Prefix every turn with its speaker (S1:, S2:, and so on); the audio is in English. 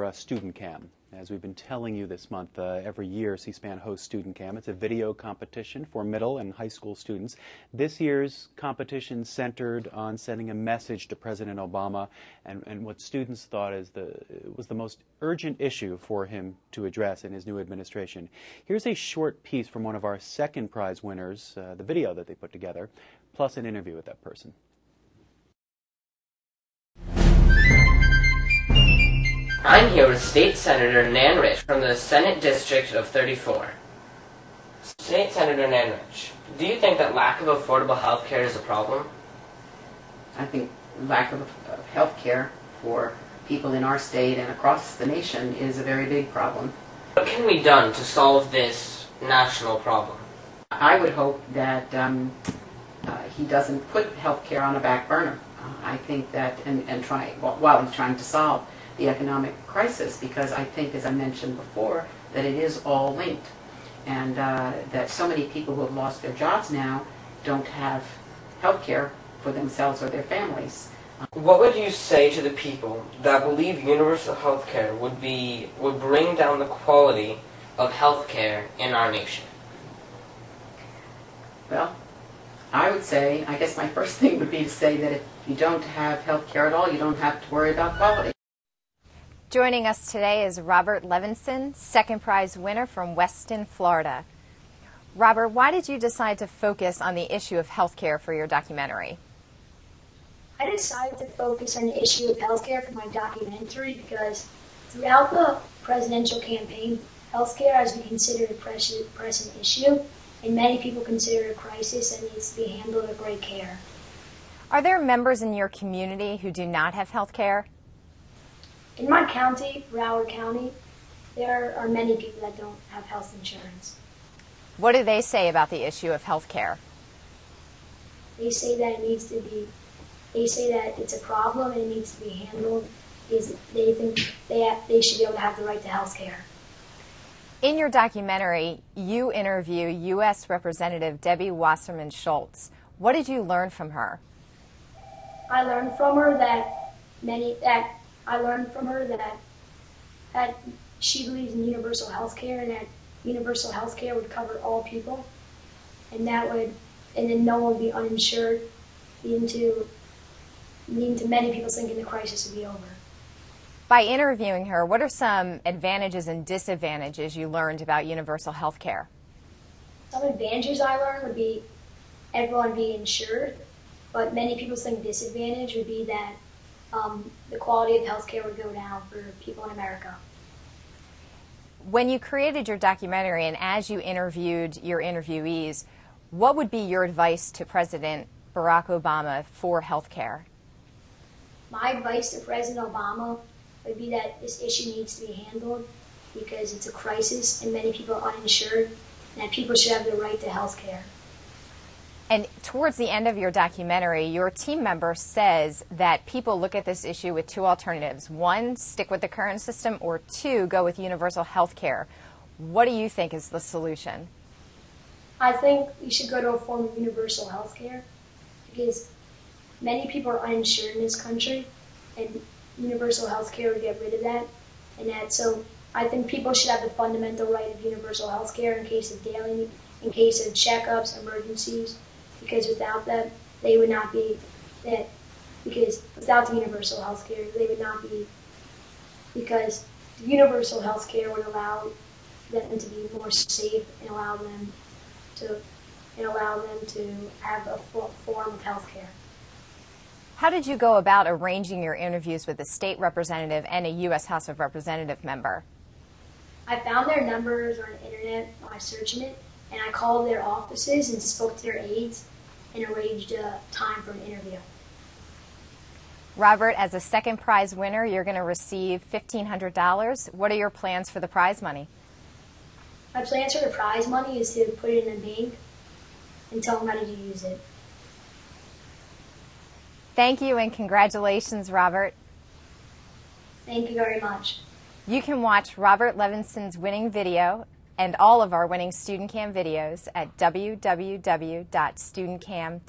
S1: StudentCam. As we've been telling you this month, every year C-SPAN hosts StudentCam. It's a video competition for middle and high school students. This year's competition centered on sending a message to President Obama and what students thought was the most urgent issue for him to address in his new administration. Here's a short piece from one of our second prize winners, the video that they put together, plus an interview with that person.
S2: I'm here with State Senator Nan Rich from the Senate District of 34. State Senator Nan Rich, do you think that lack of affordable health care is a problem?
S3: I think lack of health care for people in our state and across the nation is a very big problem.
S2: What can be done to solve this national problem?
S3: I would hope that he doesn't put health care on a back burner. I think that, while he's trying to solve the economic crisis, because I think, as I mentioned before, that it is all linked, and that so many people who have lost their jobs now don't have health care for themselves or their families.
S2: What would you say to the people that believe universal health care would bring down the quality of health care in our nation?
S3: Well, I would say, I guess my first thing would be to say that if you don't have health care at all, you don't have to worry about quality.
S4: Joining us today is Robert Levinson, second prize winner from Weston, Florida. Robert, why did you decide to focus on the issue of health care for your documentary?
S5: I decided to focus on the issue of healthcare for my documentary because throughout the presidential campaign, healthcare has been considered a pressing issue, and many people consider it a crisis that needs to be handled with great care.
S4: Are there members in your community who do not have health care?
S5: In my county, Broward County, there are many people that don't have health insurance.
S4: What do they say about the issue of health care?
S5: They say that it's a problem and it needs to be handled because they think they should be able to have the right to health care.
S4: In your documentary, you interview U.S. Representative Debbie Wasserman Schultz. What did you learn from her?
S5: I learned from her that she believes in universal health care and that universal health care would cover all people, and then no one would be uninsured, leading to many people thinking the crisis would be over.
S4: By interviewing her, what are some advantages and disadvantages you learned about universal health care?
S5: Some advantages I learned would be everyone being insured, but many people think disadvantage would be that the quality of healthcare would go down for people in America.
S4: When you created your documentary and as you interviewed your interviewees, what would be your advice to President Barack Obama for healthcare?
S5: My advice to President Obama would be that this issue needs to be handled because it's a crisis and many people are uninsured and that people should have the right to healthcare.
S4: And towards the end of your documentary, your team member says that people look at this issue with two alternatives. One, stick with the current system, or two, go with universal health care. What do you think is the solution?
S5: I think we should go to a form of universal health care because many people are uninsured in this country and universal health care would get rid of that. So I think people should have the fundamental right of universal health care in case of checkups, emergencies. Because without that, they would not be that. Because without the universal health care, they would not be. Because the universal health care would allow them to be more safe and allow them to have a form of health care.
S4: How did you go about arranging your interviews with a state representative and a U.S. House of Representative member?
S5: I found their numbers on the internet by searching it. And I called their offices and spoke to their aides and arranged a time for an interview.
S4: Robert, as a second prize winner, you're going to receive $1,500. What are your plans for the prize money?
S5: My plans for the prize money is to put it in a bank until I'm ready to use it.
S4: Thank you and congratulations, Robert.
S5: Thank you very much.
S4: You can watch Robert Levinson's winning video and all of our winning StudentCam videos at www.studentcam.com.